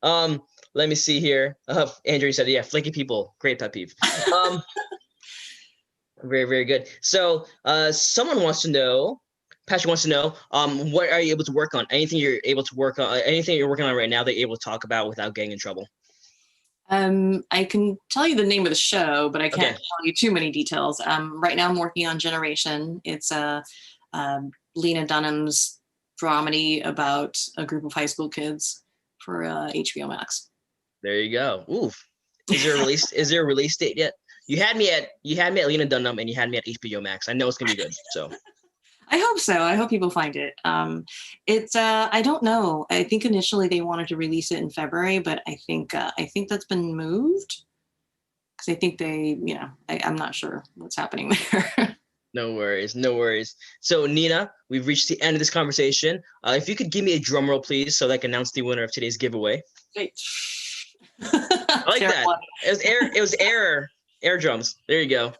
Let me see here. Andrew said, yeah, flaky people, great pet peeve. Very, very good. So someone wants to know, Patrick wants to know, what are you able to work on? Anything you're able to work on, anything you're working on right now that you're able to talk about without getting in trouble? I can tell you the name of the show, but I can't Okay. tell you too many details. Right now I'm working on Generation. It's Lena Dunham's dramedy about a group of high school kids for HBO Max. There you go. Oof. Is there a release date yet? You had me at Lena Dunham and you had me at HBO Max. I know it's gonna be good. So I hope so. I hope people find it. It's I don't know. I think initially they wanted to release it in February, but I think that's been moved because I think they, I'm not sure what's happening there. no worries. So Nena, we've reached the end of this conversation. If you could give me a drum roll, please, so that I can announce the winner of today's giveaway. Great. I like that. It was air drums. There you go.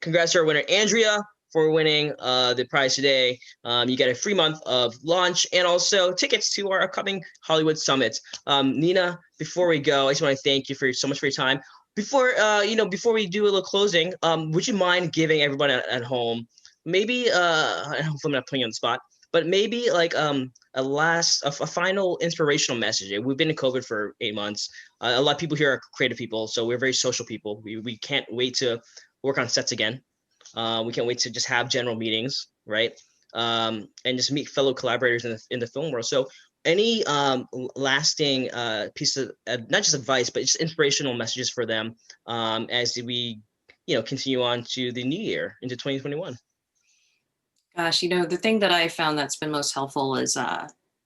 Congrats to our winner, Andrea, for winning the prize today. You get a free month of launch and also tickets to our upcoming Hollywood Summit. Nena, before we go, I just want to thank you so much for your time. Before we do a little closing, would you mind giving everyone at home maybe hopefully I'm not putting you on the spot, but maybe like a final inspirational message. We've been in COVID for 8 months. A lot of people here are creative people, so we're very social people. We can't wait to work on sets again. We can't wait to just have general meetings, right? And just meet fellow collaborators in the film world. So any lasting piece of not just advice, but just inspirational messages for them as we continue on to the new year into 2021. Gosh, the thing that I found that's been most helpful is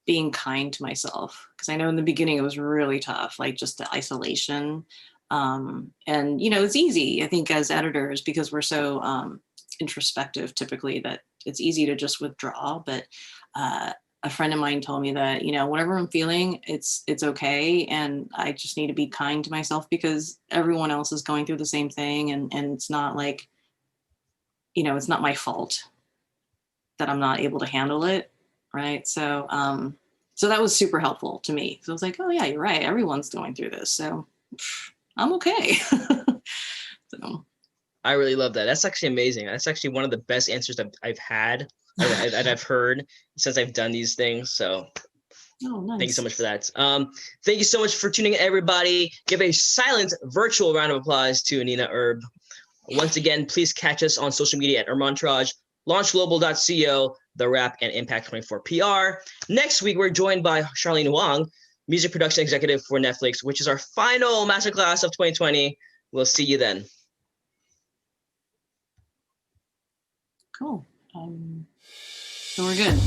being kind to myself. Because I know in the beginning it was really tough, like just the isolation. And, it's easy, I think, as editors, because we're so introspective typically, that it's easy to just withdraw. But a friend of mine told me that, whatever I'm feeling, it's okay. And I just need to be kind to myself because everyone else is going through the same thing. And it's not like, it's not my fault that I'm not able to handle it. Right. So, so that was super helpful to me. So I was like, oh yeah, you're right. Everyone's going through this. So I'm okay. So. I really love that. That's actually amazing. That's actually one of the best answers I've had that I've heard since I've done these things. So nice. Thank you so much for that. Thank you so much for tuning in, everybody. Give a silent virtual round of applause to Nena Erb. Once again, please catch us on social media at Ermantraj, launchglobal.co, The Wrap, and Impact24 PR. Next week, we're joined by Charlene Wang, music production executive for Netflix, which is our final masterclass of 2020. We'll see you then. Cool. So we're good.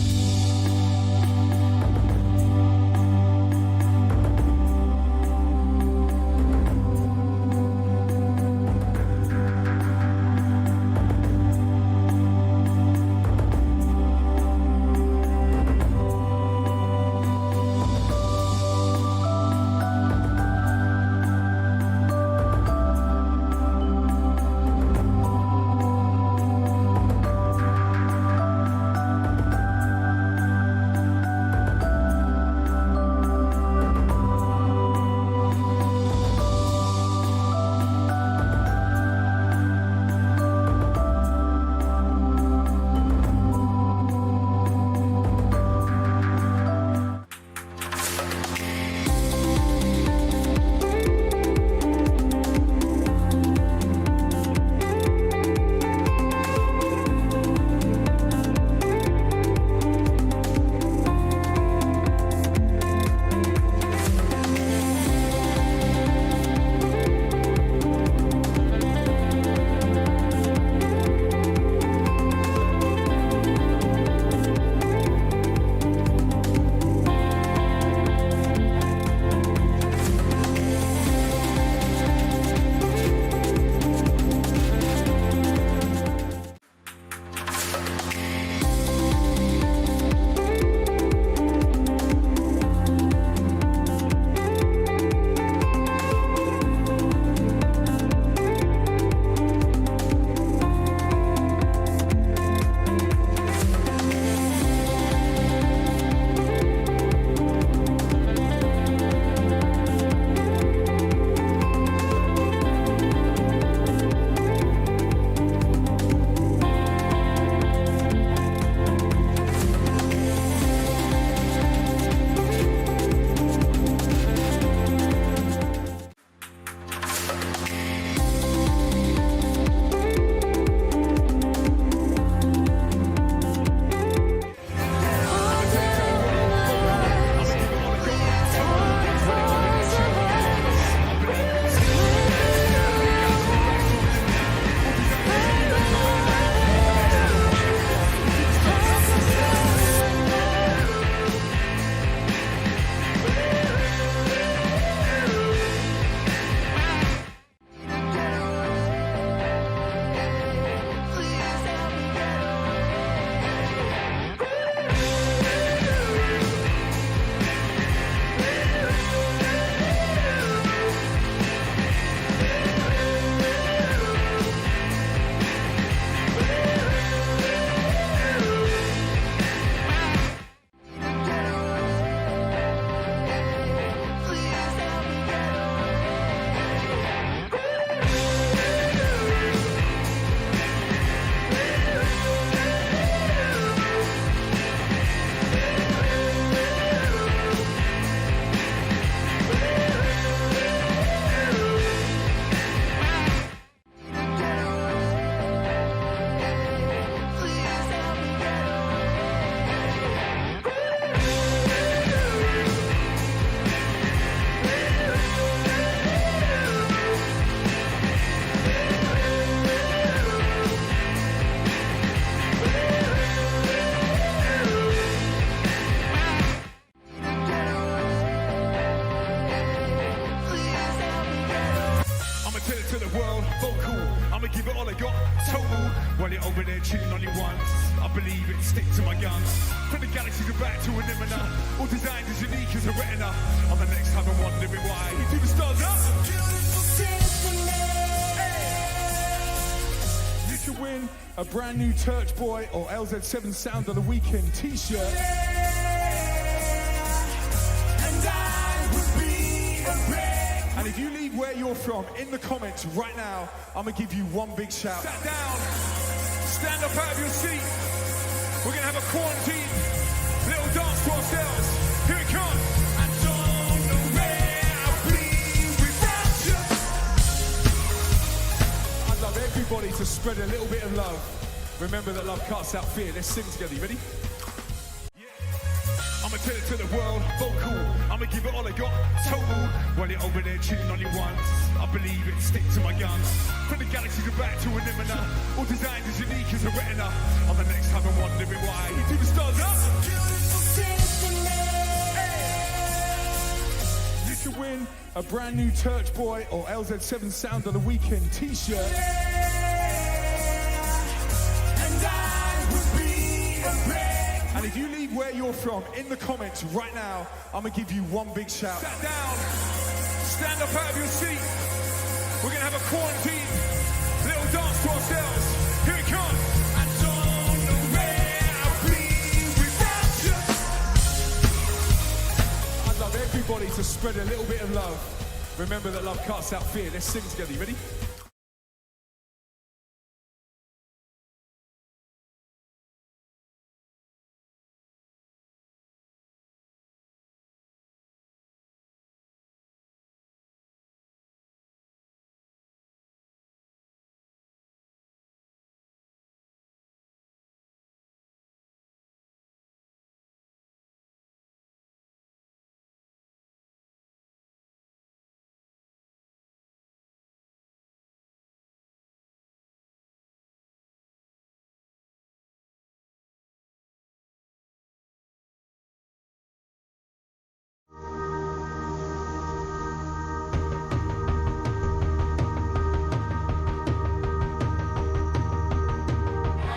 while you're over there chilling on your ones. I believe it, stick to my guns. From the galaxy to back to an imminent, all designed as unique as a retina. I'm the next time I'm wondering why. You do the stars up. You can win a brand new Church Boy or LZ7 Sound of the Weekend t-shirt. And if you leave where you're from in the comments right now, I'm gonna give you one big shout. Sat down, stand up out of your seat. We're gonna have a quarantine little dance to ourselves. Here it comes. I don't know where I'll be without you. I'd love everybody to spread a little bit of love. Remember that love casts out fear. Let's sing together. You ready? I'ma tell it to the world, vocal. I'ma give it all I got, total. While you're over there chilling on your ones, I believe it, stick to my guns. From the galaxy to back to an imminent, all designed as unique as a retina. I'm the next time I'm wondering why. You do the stars up. You can win a brand new Church Boy or LZ7 Sound of the Weekend t-shirt. And I would be a and if you leave where you're from in the comments right now, I'm gonna give you one big shout. Sat down, stand up out of your seat. We're gonna have a quarantine little dance to ourselves. Here it comes. I don't know where I'll be without you. I'd love everybody to spread a little bit of love. Remember that love casts out fear. Let's sing together. You ready?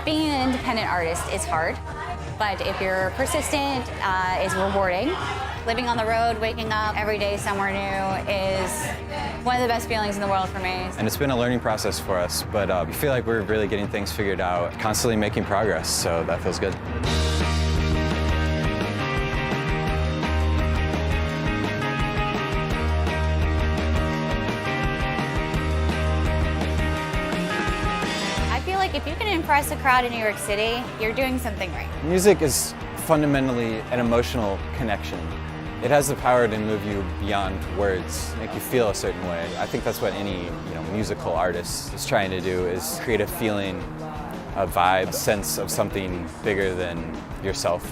Being an independent artist is hard, but if you're persistent, it's rewarding. Living on the road, waking up every day somewhere new is one of the best feelings in the world for me. And it's been a learning process for us, but we feel like we're really getting things figured out, constantly making progress, so that feels good. If you can impress a crowd in New York City, you're doing something right. Music is fundamentally an emotional connection. It has the power to move you beyond words, make you feel a certain way. I think that's what any musical artist is trying to do, is create a feeling, a vibe, a sense of something bigger than yourself.